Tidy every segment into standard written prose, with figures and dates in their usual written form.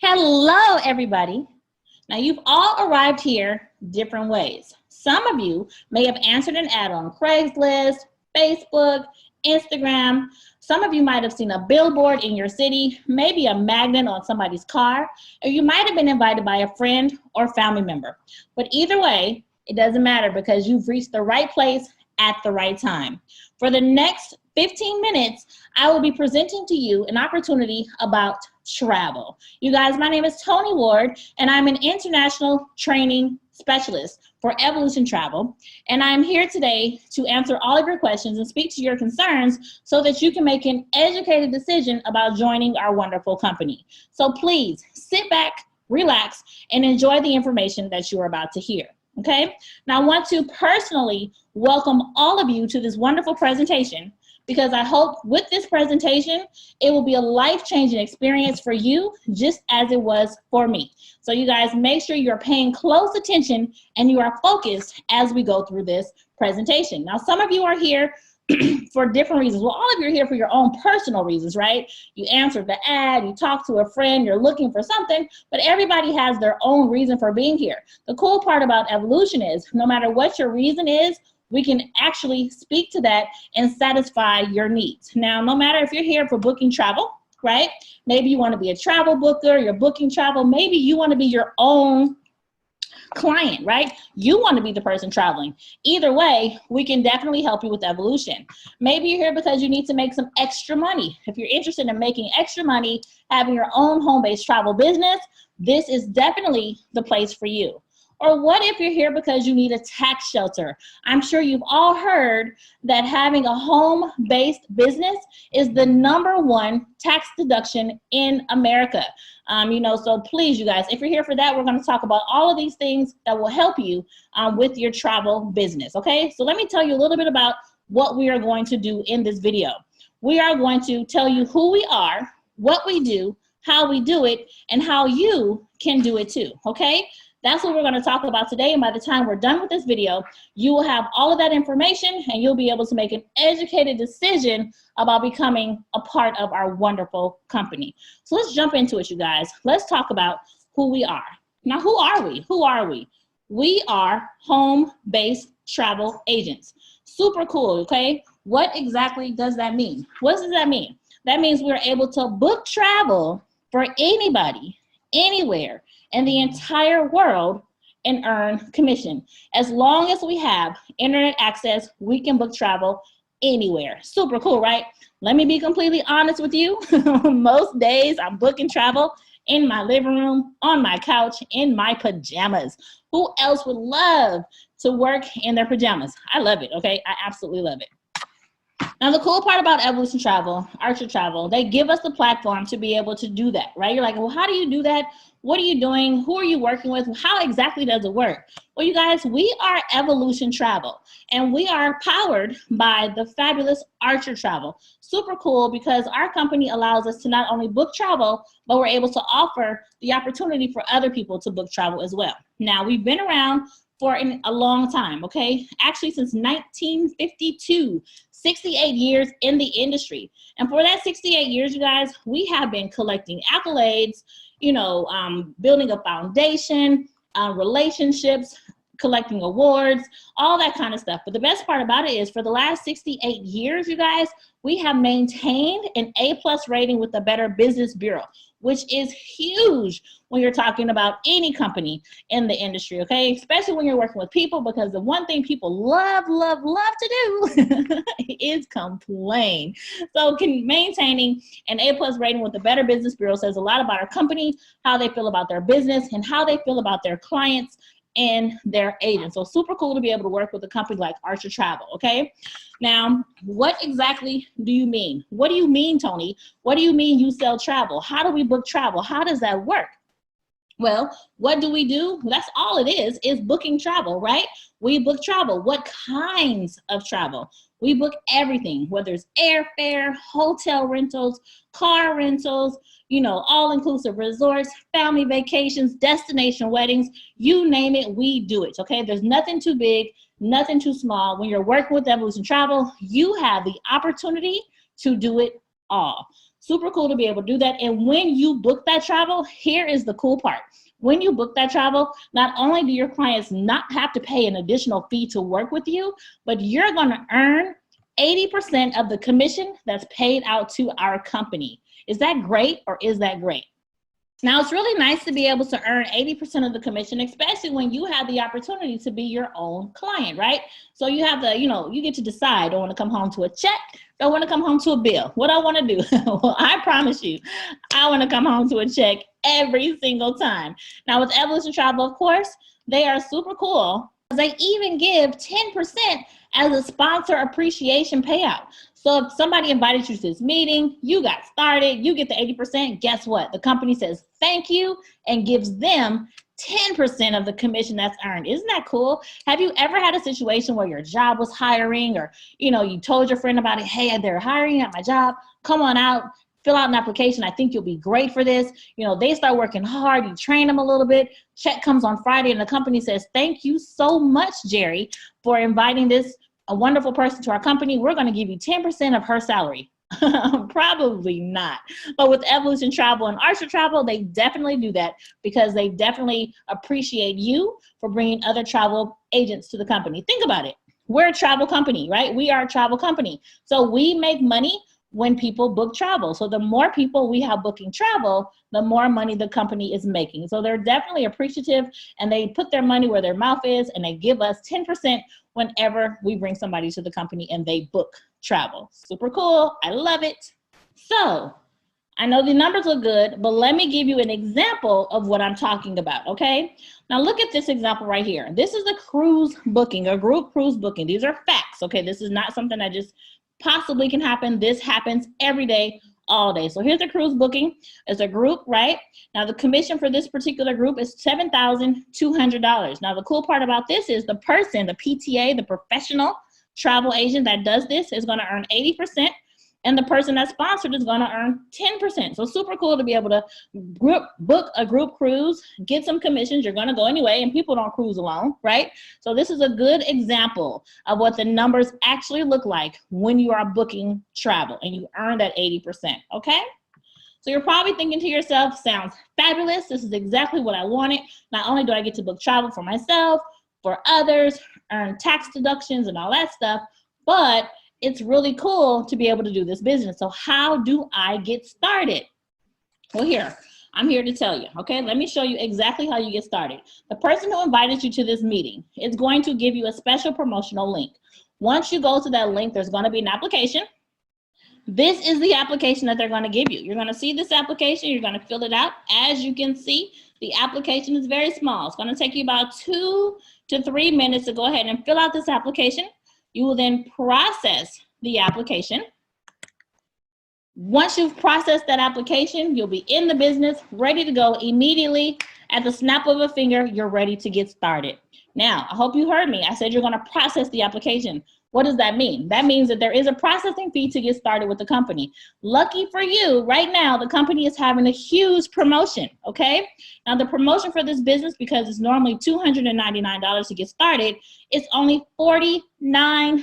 Hello, everybody. Now, you've all arrived here different ways. Some of you may have answered an ad on Craigslist, Facebook, Instagram. Some of you might have seen a billboard in your city, maybe a magnet on somebody's car, or you might have been invited by a friend or family member. But either way, it doesn't matter because you've reached the right place at the right time. For the next 15 minutes, I will be presenting to you an opportunity about travel. You guys, my name is Tony Ward, and I'm an international training specialist for Evolution Travel. And I'm here today to answer all of your questions and speak to your concerns so that you can make an educated decision about joining our wonderful company. So please sit back, relax, and enjoy the information that you are about to hear. Okay? Now, I want to personally welcome all of you to this wonderful presentation because I hope with this presentation, it will be a life-changing experience for you just as it was for me. So you guys make sure you're paying close attention and you are focused as we go through this presentation. Now, some of you are here for different reasons. Well, all of you are here for your own personal reasons, right? You answered the ad, you talked to a friend, you're looking for something, but everybody has their own reason for being here. The cool part about Evolution is no matter what your reason is, we can actually speak to that and satisfy your needs. Now, no matter if you're here for booking travel, right? Maybe you want to be a travel booker, you're booking travel. Maybe you want to be your own client, right? You want to be the person traveling. Either way, we can definitely help you with Evolution. Maybe you're here because you need to make some extra money. If you're interested in making extra money, having your own home-based travel business, this is definitely the place for you. Or what if you're here because you need a tax shelter? I'm sure you've all heard that having a home-based business is the #1 tax deduction in America. So please, you guys, if you're here for that, we're going to talk about all of these things that will help you with your travel business, okay? So let me tell you a little bit about what we are going to do in this video. We are going to tell you who we are, what we do, how we do it, and how you can do it too, okay? That's what we're going to talk about today, and by the time we're done with this video, you will have all of that information and you'll be able to make an educated decision about becoming a part of our wonderful company. So let's jump into it, you guys. Let's talk about who we are. Now, who are we? Who are we? We are home-based travel agents. Super cool, okay? What exactly does that mean? What does that mean? That means we're able to book travel for anybody, anywhere, in the entire world and earn commission. As long as we have internet access, we can book travel anywhere. Super cool, right? Let me be completely honest with you. Most days I'm booking travel in my living room, on my couch, in my pajamas. Who else would love to work in their pajamas? I love it, okay? I absolutely love it. Now, the cool part about Evolution Travel, Archer Travel, they give us the platform to be able to do that, right? You're like, well, how do you do that? What are you doing? Who are you working with? How exactly does it work? Well, you guys, we are Evolution Travel, and we are powered by the fabulous Archer Travel. Super cool because our company allows us to not only book travel, but we're able to offer the opportunity for other people to book travel as well. Now, we've been around for a long time, okay? Actually, since 1952, 68 years in the industry. And for that 68 years, you guys, we have been collecting accolades, building a foundation, relationships, collecting awards, all that kind of stuff. But the best part about it is for the last 68 years, you guys, we have maintained an A+ rating with the Better Business Bureau, which is huge when you're talking about any company in the industry, okay? Especially when you're working with people, because the one thing people love to do is complain. So maintaining an A+ rating with the Better Business Bureau says a lot about our company, how they feel about their business, and how they feel about their clients and their agents. So super cool to be able to work with a company like Archer Travel, okay? Now, what exactly do you mean? What do you mean, Tony? What do you mean you sell travel? How do we book travel? How does that work? Well, what do we do? That's all it is booking travel, right? We book travel. What kinds of travel? We book everything, whether it's airfare, hotel rentals, car rentals, all-inclusive resorts, family vacations, destination weddings, you name it, we do it, okay? There's nothing too big, nothing too small. When you're working with Evolution Travel, you have the opportunity to do it all. Super cool to be able to do that. And when you book that travel, here is the cool part. When you book that travel, not only do your clients not have to pay an additional fee to work with you, but you're going to earn 80% of the commission that's paid out to our company. Is that great, or is that great? Now, it's really nice to be able to earn 80% of the commission, especially when you have the opportunity to be your own client, right? So you have the, you get to decide, do I want to come home to a check? Do I want to come home to a bill? What I want to do? Well, I promise you, I want to come home to a check every single time. Now, with Evolution Travel, of course, they are super cool. They even give 10% as a sponsor appreciation payout. So if somebody invited you to this meeting, you got started, you get the 80%, guess what? The company says thank you and gives them 10% of the commission that's earned. Isn't that cool? Have you ever had a situation where your job was hiring, or you told your friend about it, hey, they're hiring at my job, come on out, fill out an application, I think you'll be great for this. They start working hard, you train them a little bit, check comes on Friday, and the company says, thank you so much, Jerry, for inviting a wonderful person to our company. We're going to give you 10% of her salary. Probably not. But with Evolution Travel and Archer Travel, they definitely do that, because they definitely appreciate you for bringing other travel agents to the company. Think about it. We're a travel company, right? We are a travel company. So we make money when people book travel. So the more people we have booking travel, the more money the company is making. So they're definitely appreciative, and they put their money where their mouth is, and they give us 10% whenever we bring somebody to the company and they book travel. Super cool. I love it. So I know the numbers look good, but let me give you an example of what I'm talking about, okay? Now look at this example right here. This is a cruise booking, a group cruise booking. These are facts, okay? This is not something that just possibly can happen. This happens every day, all day. So here's a cruise booking. It's a group, right? Now the commission for this particular group is $7,200. Now the cool part about this is the person, the PTA, the professional travel agent that does this is going to earn 80%, and the person that's sponsored is going to earn 10%. So super cool to be able to book a group cruise, get some commissions. You're going to go anyway, and people don't cruise alone, right? So this is a good example of what the numbers actually look like when you are booking travel and you earn that 80%, okay? So you're probably thinking to yourself, sounds fabulous. This is exactly what I wanted. Not only do I get to book travel for myself, for others, earn tax deductions and all that stuff, but it's really cool to be able to do this business. So how do I get started? Well, I'm here to tell you, okay? Let me show you exactly how you get started. The person who invited you to this meeting is going to give you a special promotional link. Once you go to that link, there's going to be an application. This is the application that they're going to give you. You're going to see this application. You're going to fill it out. As you can see, the application is very small. It's going to take you about 2 to 3 minutes to go ahead and fill out this application. You will then process the application. Once you've processed that application, you'll be in the business, ready to go immediately. At the snap of a finger, you're ready to get started. Now, I hope you heard me. I said you're going to process the application. What does that mean? That means that there is a processing fee to get started with the company. Lucky for you, right now, the company is having a huge promotion, okay? Now, the promotion for this business, because it's normally $299 to get started, it's only $49.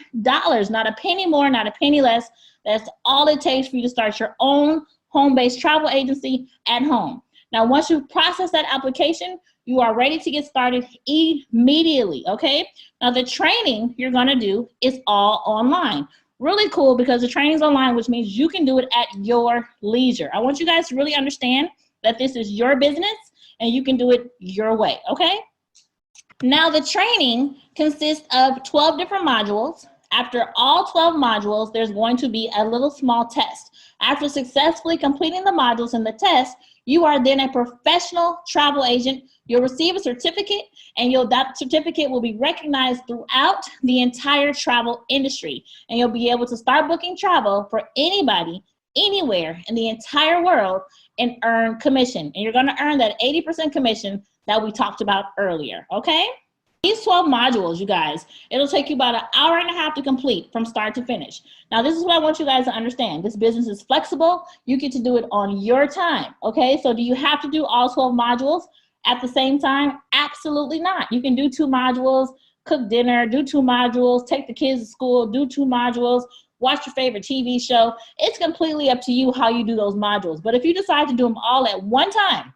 Not a penny more, not a penny less. That's all it takes for you to start your own home-based travel agency at home. Now, once you process that application, you are ready to get started immediately, okay? Now, the training you're gonna do is all online. Really cool, because the training's online, which means you can do it at your leisure. I want you guys to really understand that this is your business and you can do it your way, okay? Now, the training consists of 12 different modules. After all 12 modules, there's going to be a little small test. After successfully completing the modules and the test, you are then a professional travel agent. You'll receive a certificate, and that certificate will be recognized throughout the entire travel industry. And you'll be able to start booking travel for anybody, anywhere in the entire world, and earn commission. And you're gonna earn that 80% commission that we talked about earlier, okay? These 12 modules, you guys, it'll take you about 1.5 hours to complete from start to finish. Now, this is what I want you guys to understand. This business is flexible. You get to do it on your time, okay? So do you have to do all 12 modules at the same time? Absolutely not. You can do 2 modules, cook dinner, do 2 modules, take the kids to school, do 2 modules, watch your favorite TV show. It's completely up to you how you do those modules. But if you decide to do them all at one time,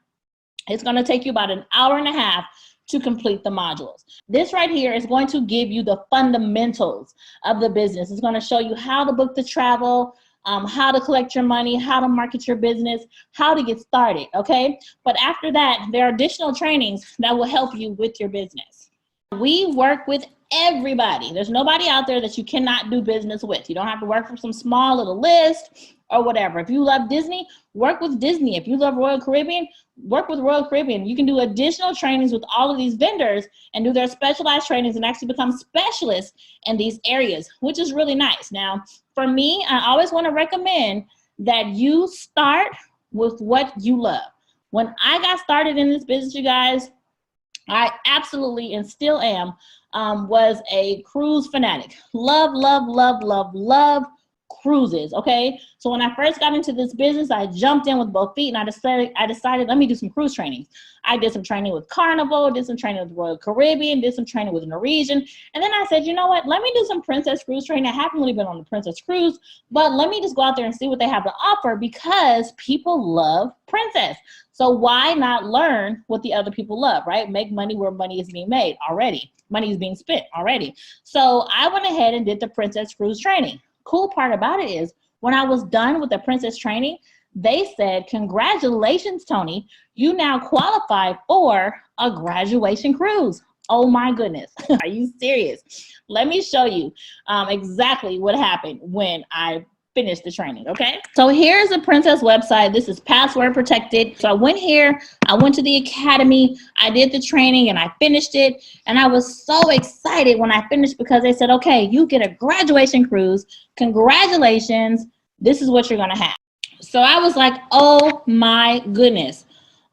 it's going to take you about an hour and a half to complete the modules. This right here is going to give you the fundamentals of the business. It's going to show you how to book the travel, how to collect your money, how to market your business, how to get started, okay? But after that, there are additional trainings that will help you with your business. We work with everybody. There's nobody out there that you cannot do business with. You don't have to work from some small little list or whatever. If you love Disney, work with Disney. If you love Royal Caribbean, work with Royal Caribbean. You can do additional trainings with all of these vendors and do their specialized trainings and actually become specialists in these areas, which is really nice. Now, for me, I always want to recommend that you start with what you love. When I got started in this business, you guys, I absolutely, and still am, was a cruise fanatic. Love, love, love, love, love cruises, okay? So when I first got into this business, I jumped in with both feet and I decided let me do some cruise trainings. I did some training with Carnival, did some training with Royal Caribbean, did some training with Norwegian, and then I said, you know what, let me do some Princess Cruise training. I haven't really been on the Princess Cruise, but let me just go out there and see what they have to offer because people love Princess. So why not learn what the other people love, right? Make money where money is being made already. Money is being spent already. So I went ahead and did the Princess Cruise training. Cool part about it is when I was done with the Princess training, they said, congratulations, Tony, you now qualify for a graduation cruise. Oh my goodness, are you serious? Let me show you exactly what happened when I finished the training, okay? So here's the Princess website. This is password protected. So I went here, I went to the academy, I did the training and I finished it. And I was so excited when I finished because they said, okay, you get a graduation cruise. Congratulations, this is what you're gonna have. So I was like, oh my goodness.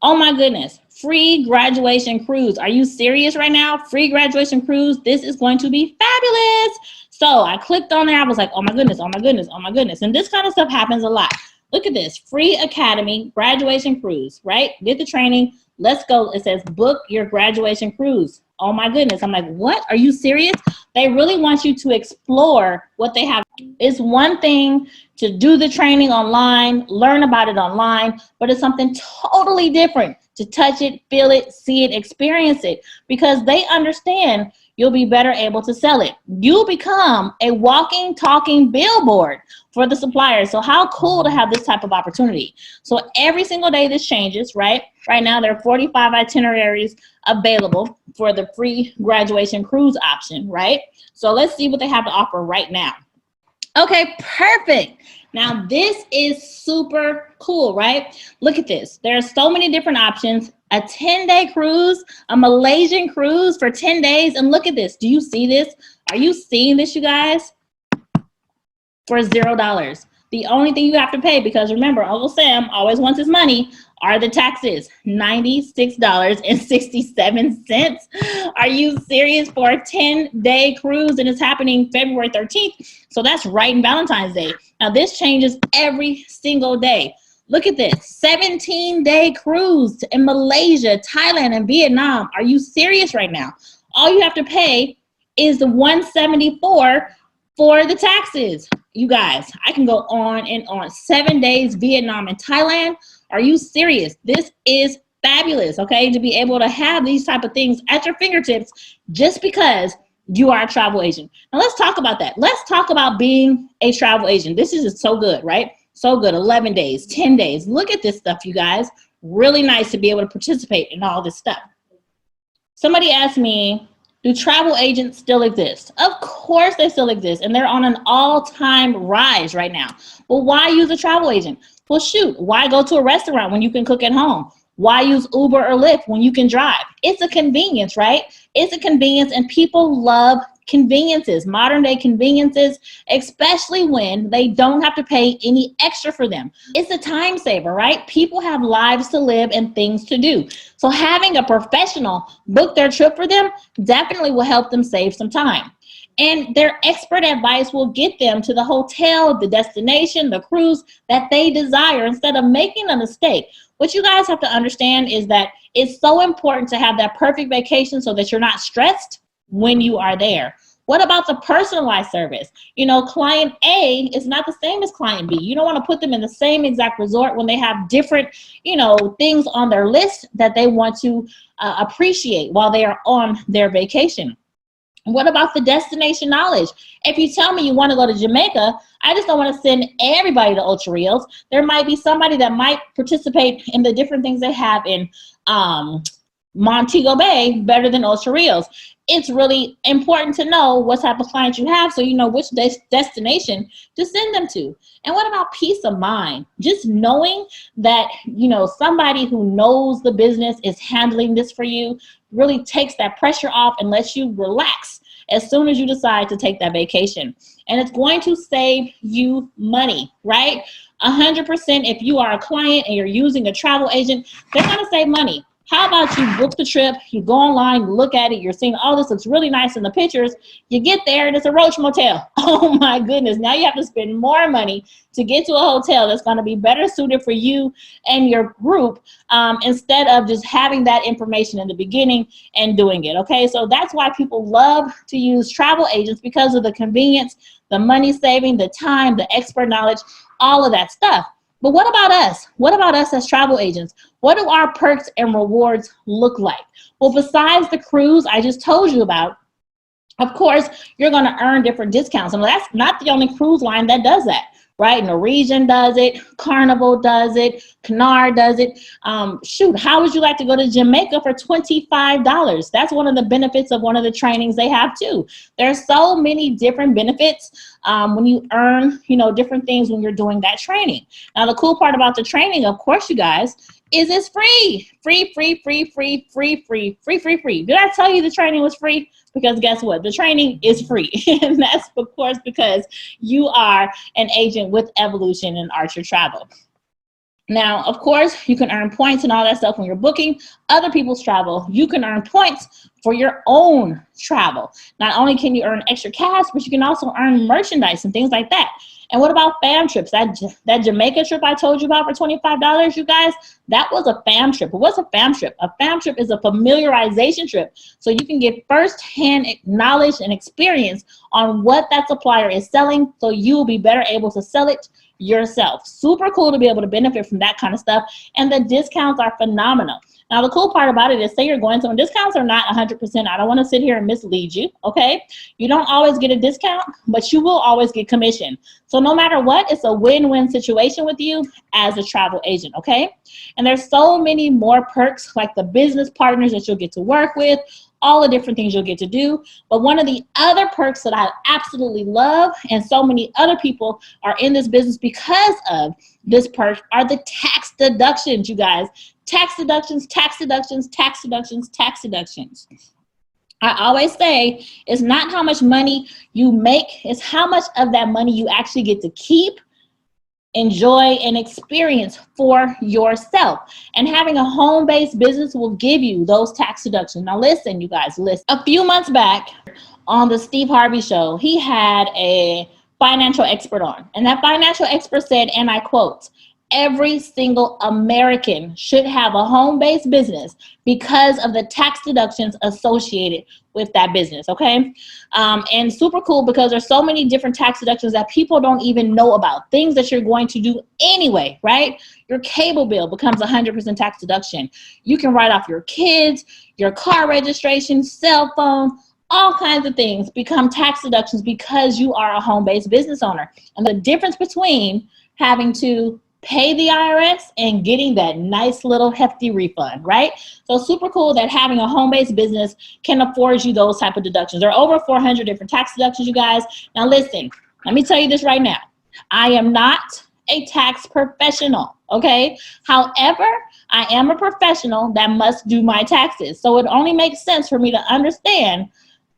Oh my goodness, free graduation cruise. Are you serious right now? Free graduation cruise, this is going to be fabulous. So I clicked on there, I was like, oh my goodness, oh my goodness, oh my goodness. And this kind of stuff happens a lot. Look at this, free academy graduation cruise, right? Did the training, let's go. It says book your graduation cruise. Oh my goodness, I'm like, what? Are you serious? They really want you to explore what they have. It's one thing to do the training online, learn about it online, but it's something totally different to touch it, feel it, see it, experience it, because they understand you'll be better able to sell it. You'll become a walking, talking billboard for the suppliers. So how cool to have this type of opportunity. So every single day this changes, right? Right now there are 45 itineraries available for the free graduation cruise option, right? So let's see what they have to offer right now. Okay, perfect. Now this is super cool, right? Look at this. There are so many different options. A 10-day cruise, a Malaysian cruise for 10 days. And look at this. Do you see this? Are you seeing this, you guys? For $0. The only thing you have to pay, because remember, Uncle Sam always wants his money, are the taxes, $96.67. Are you serious? For a 10-day cruise, and it's happening February 13th. So that's right in Valentine's Day. Now this changes every single day. Look at this, 17-day cruise in Malaysia, Thailand, and Vietnam. Are you serious right now? All you have to pay is the $174 for the taxes. You guys, I can go on and on. 7 days, Vietnam and Thailand. Are you serious? This is fabulous, okay? To be able to have these type of things at your fingertips just because you are a travel agent. Now let's talk about that. Let's talk about being a travel agent. This is so good, right? So good, 11 days, 10 days. Look at this stuff, you guys. Really nice to be able to participate in all this stuff. Somebody asked me, do travel agents still exist? Of course they still exist, and they're on an all-time rise right now. Well, why use a travel agent? Well, shoot, why go to a restaurant when you can cook at home? Why use Uber or Lyft when you can drive? It's a convenience, right? It's a convenience, and people love conveniences, modern day conveniences, especially when they don't have to pay any extra for them. It's a time saver, right? People have lives to live and things to do. So having a professional book their trip for them definitely will help them save some time. And their expert advice will get them to the hotel, the destination, the cruise that they desire instead of making a mistake. What you guys have to understand is that it's so important to have that perfect vacation so that you're not stressed when you are there. What about the personalized service? You know, client A is not the same as client B. You don't want to put them in the same exact resort when they have different, you know, things on their list that they want to appreciate while they are on their vacation. What about the destination knowledge? If you tell me you want to go to Jamaica, I just don't want to send everybody to Ultra Reels. There might be somebody that might participate in the different things they have in Montego Bay better than Ultra Reels. It's really important to know what type of clients you have so you know which destination to send them to. And what about peace of mind? Just knowing that, you know, somebody who knows the business is handling this for you really takes that pressure off and lets you relax as soon as you decide to take that vacation. And it's going to save you money, right? 100% if you are a client and you're using a travel agent, they're going to save money. How about you book the trip, you go online, you look at it, you're seeing, oh, this looks really nice in the pictures. You get there and it's a roach motel. Oh my goodness, now you have to spend more money to get to a hotel that's gonna be better suited for you and your group instead of just having that information in the beginning and doing it, okay? So that's why people love to use travel agents, because of the convenience, the money saving, the time, the expert knowledge, all of that stuff. But what about us? What about us as travel agents? What do our perks and rewards look like? Well, besides the cruise I just told you about, of course, you're going to earn different discounts. And that's not the only cruise line that does that, right? Norwegian does it, Carnival does it, Cunard does it. Shoot, how would you like to go to Jamaica for $25? That's one of the benefits of one of the trainings they have too. There's so many different benefits when you earn, you know, different things when you're doing that training. Now, the cool part about the training, of course, you guys, is it's free. Free. Did I tell you the training was free? Because guess what? The training is free. And that's, of course, because you are an agent with Evolution and Archer Travel. Now, of course, you can earn points and all that stuff when you're booking other people's travel. You can earn points for your own travel. Not only can you earn extra cash, but you can also earn merchandise and things like that. And what about fam trips? That Jamaica trip I told you about for $25, you guys, that was a fam trip. But what's a fam trip? A fam trip is a familiarization trip. So you can get firsthand knowledge and experience on what that supplier is selling, so you will be better able to sell it yourself. Super cool to be able to benefit from that kind of stuff. And the discounts are phenomenal. Now, the cool part about it is, say you're going to, and discounts are not 100%. I don't want to sit here and mislead you, okay? You don't always get a discount, but you will always get commission. So no matter what, it's a win-win situation with you as a travel agent, okay? And there's so many more perks, like the business partners that you'll get to work with, all the different things you'll get to do. But one of the other perks that I absolutely love, and so many other people are in this business because of this perk, are the tax deductions, you guys. Tax deductions, tax deductions, tax deductions, tax deductions. I always say it's not how much money you make, it's how much of that money you actually get to keep, enjoy, and experience for yourself. And having a home-based business will give you those tax deductions. Now listen, you guys, listen. A few months back on the Steve Harvey show, he had a financial expert on. And that financial expert said, and I quote, "Every single American should have a home-based business because of the tax deductions associated with that business," okay? And super cool because there's so many different tax deductions that people don't even know about, things that you're going to do anyway, right? Your cable bill becomes 100% tax deduction. You can write off your kids, your car registration, cell phone, all kinds of things become tax deductions because you are a home-based business owner. And the difference between having to pay the IRS and getting that nice little hefty refund, right? So super cool that having a home-based business can afford you those type of deductions. There are over 400 different tax deductions, you guys. Now listen, let me tell you this right now. I am not a tax professional, okay? However, I am a professional that must do my taxes. So it only makes sense for me to understand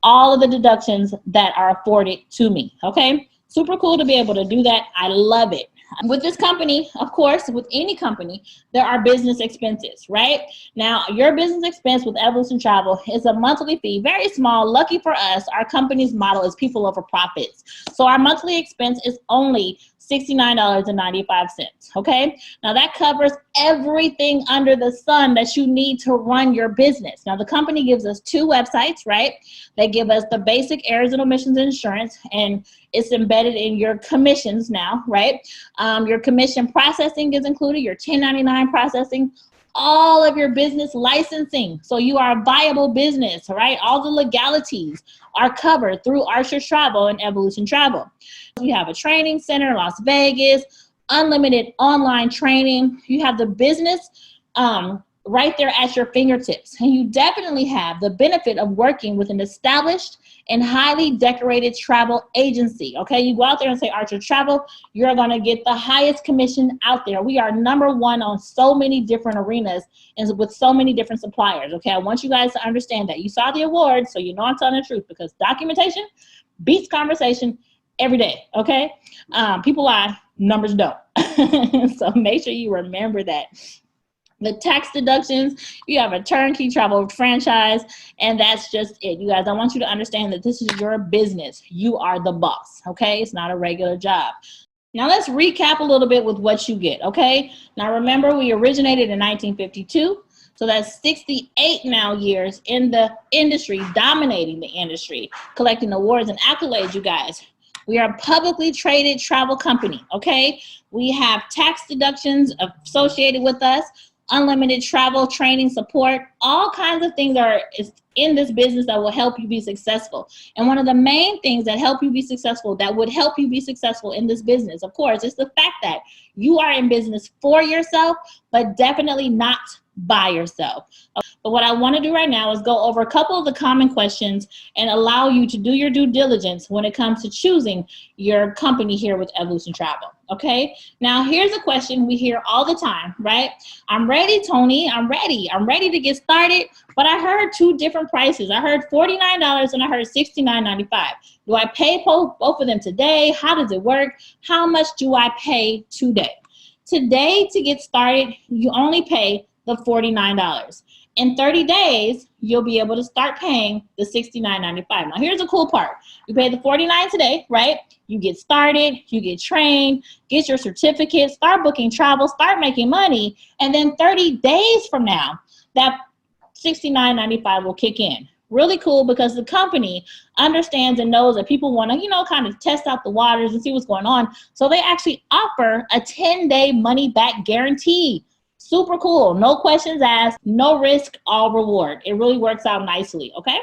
all of the deductions that are afforded to me, okay? Super cool to be able to do that. I love it. With this company, of course, with any company, there are business expenses, right? Now, your business expense with Evolution Travel is a monthly fee, very small. Lucky for us, our company's model is people over profits. So our monthly expense is only $69.95, okay? Now that covers everything under the sun that you need to run your business. Now the company gives us 2 websites, right? They give us the basic errors and omissions insurance, and it's embedded in your commissions now, right? Your commission processing is included, your 1099 processing, all of your business licensing. So you are a viable business, right? All the legalities are covered through Archer Travel and Evolution Travel. You have a training center in Las Vegas, unlimited online training. You have the business right there at your fingertips. And you definitely have the benefit of working with an established and highly decorated travel agency, okay? You go out there and say Archer Travel, you're gonna get the highest commission out there. We are #1 on so many different arenas and with so many different suppliers, okay? I want you guys to understand that. You saw the awards, so you know I'm telling the truth, because documentation beats conversation every day, okay? People lie, numbers don't. So make sure you remember that. The tax deductions, you have a turnkey travel franchise, and that's just it. You guys, I want you to understand that this is your business. You are the boss, okay? It's not a regular job. Now let's recap a little bit with what you get, okay? Now remember, we originated in 1952, so that's 68 now years in the industry, dominating the industry, collecting awards and accolades, you guys. We are a publicly traded travel company, okay? We have tax deductions associated with us, unlimited travel, training, support, all kinds of things are in this business that will help you be successful. And one of the main things that help you be successful, that would help you be successful in this business, of course, is the fact that you are in business for yourself, but definitely not by yourself. But what I want to do right now is go over a couple of the common questions and allow you to do your due diligence when it comes to choosing your company here with Evolution Travel, okay? Now, here's a question we hear all the time, right? I'm ready, Tony, I'm ready. I'm ready to get started, but I heard 2 different prices. I heard $49 and I heard $69.95. Do I pay both of them today? How does it work? How much do I pay today? Today, to get started, you only pay the $49. In 30 days, you'll be able to start paying the $69.95. Now, here's the cool part. You pay the $49 today, right? You get started, you get trained, get your certificate, start booking travel, start making money, and then 30 days from now, that $69.95 will kick in. Really cool, because the company understands and knows that people want to, you know, kind of test out the waters and see what's going on. So they actually offer a 10-day money-back guarantee. Super cool. No questions asked, no risk, all reward. It really works out nicely, okay?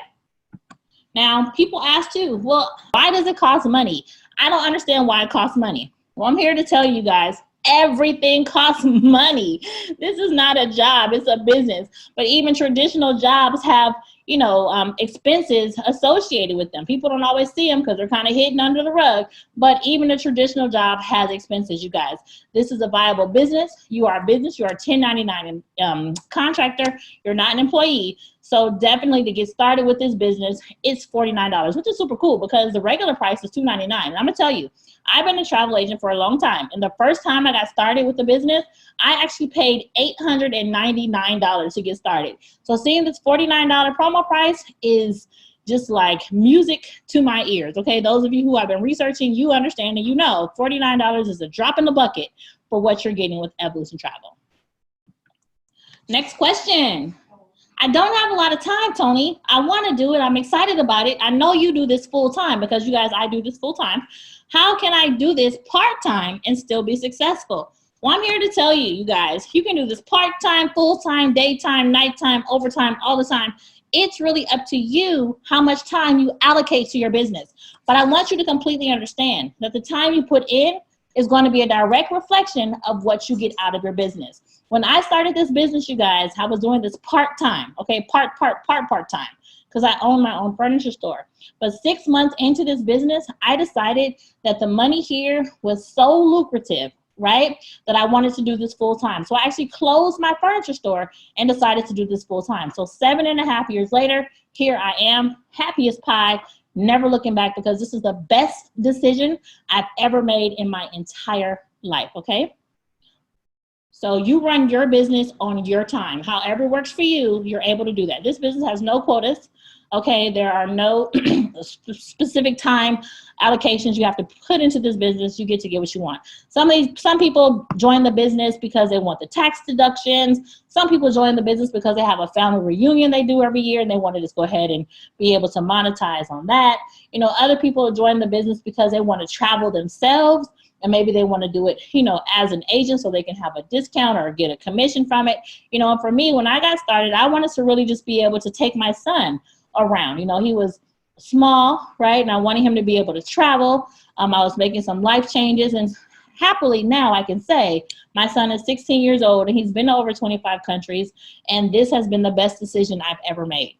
Now, people ask too, well, why does it cost money? I don't understand why it costs money. Well, I'm here to tell you guys, everything costs money. This is not a job, it's a business. But even traditional jobs have, you know, expenses associated with them. People don't always see them because they're kind of hidden under the rug, but even a traditional job has expenses, you guys. This is a viable business. You are a business, you are a 1099 contractor, you're not an employee. So definitely to get started with this business, it's $49, which is super cool because the regular price is $299. And I'm gonna tell you, I've been a travel agent for a long time. And the first time I got started with the business, I actually paid $899 to get started. So seeing this $49 promo price is just like music to my ears, okay? Those of you who have been researching, you understand and you know $49 is a drop in the bucket for what you're getting with Evolution Travel. Next question. I don't have a lot of time, Tony. I want to do it. I'm excited about it. I know you do this full time because you guys, I do this full time. How can I do this part-time and still be successful? Well, I'm here to tell you, you guys, you can do this part-time, full-time, daytime, nighttime, overtime, all the time. It's really up to you how much time you allocate to your business. But I want you to completely understand that the time you put in is going to be a direct reflection of what you get out of your business. When I started this business, you guys, I was doing this part-time, okay, part-time, because I own my own furniture store. But 6 months into this business, I decided that the money here was so lucrative, right, that I wanted to do this full-time. So I actually closed my furniture store and decided to do this full-time. So 7.5 years later, here I am, happy as pie, never looking back, because this is the best decision I've ever made in my entire life, okay? So you run your business on your time. However works for you, you're able to do that. This business has no quotas. Okay, there are no specific time allocations you have to put into this business. You get to get what you want. Some people join the business because they want the tax deductions. Some people join the business because they have a family reunion they do every year and they want to just go ahead and be able to monetize on that. You know, other people join the business because they want to travel themselves, and maybe they want to do it, you know, as an agent so they can have a discount or get a commission from it. You know, and for me, when I got started, I wanted to really just be able to take my son around. You know, he was small, right? And I wanted him to be able to travel. I was making some life changes, and happily now I can say my son is 16 years old and he's been to over 25 countries, and this has been the best decision I've ever made.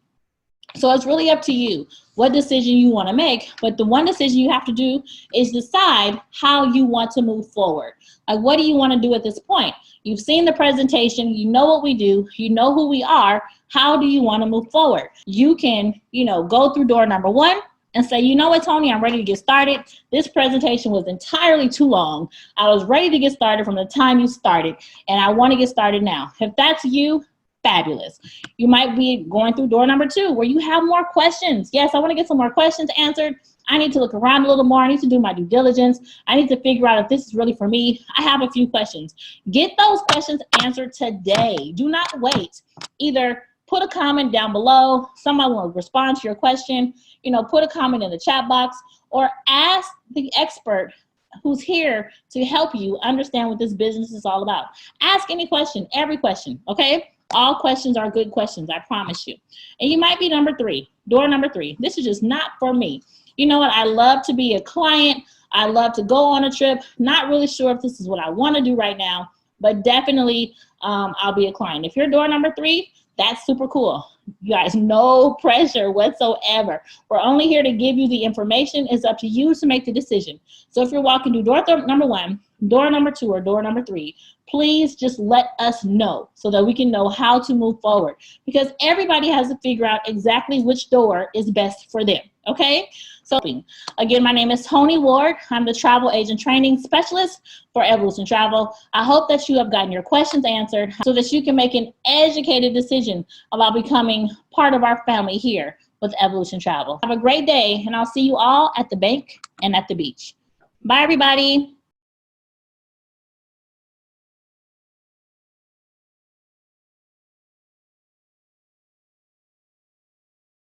So it's really up to you what decision you want to make. But the one decision you have to do is decide how you want to move forward. Like, what do you want to do at this point? You've seen the presentation. You know what we do. You know who we are. How do you want to move forward? You can, you know, go through door number one and say, you know what, Tony, I'm ready to get started. This presentation was entirely too long. I was ready to get started from the time you started, and I want to get started now. If that's you, fabulous. You might be going through door number two where you have more questions. Yes, I want to get some more questions answered. I need to look around a little more. I need to do my due diligence. I need to figure out if this is really for me. I have a few questions. Get those questions answered today. Do not wait. Either put a comment down below. Someone will respond to your question. You know, put a comment in the chat box, or ask the expert who's here to help you understand what this business is all about. Ask any question, every question, okay? All questions are good questions, I promise you. And you might be number three, door number three. This is just not for me. You know what? I love to be a client. I love to go on a trip. Not really sure if this is what I want to do right now, but definitely I'll be a client. If you're door number three, that's super cool. You guys, no pressure whatsoever. We're only here to give you the information. It's up to you to make the decision. So if you're walking through door number one, door number two, or door number three, please just let us know so that we can know how to move forward, because everybody has to figure out exactly which door is best for them, okay? So again, my name is Tony Ward. I'm the travel agent training specialist for Evolution Travel. I hope that you have gotten your questions answered so that you can make an educated decision about becoming part of our family here with Evolution Travel. Have a great day, and I'll see you all at the bank and at the beach. Bye, everybody.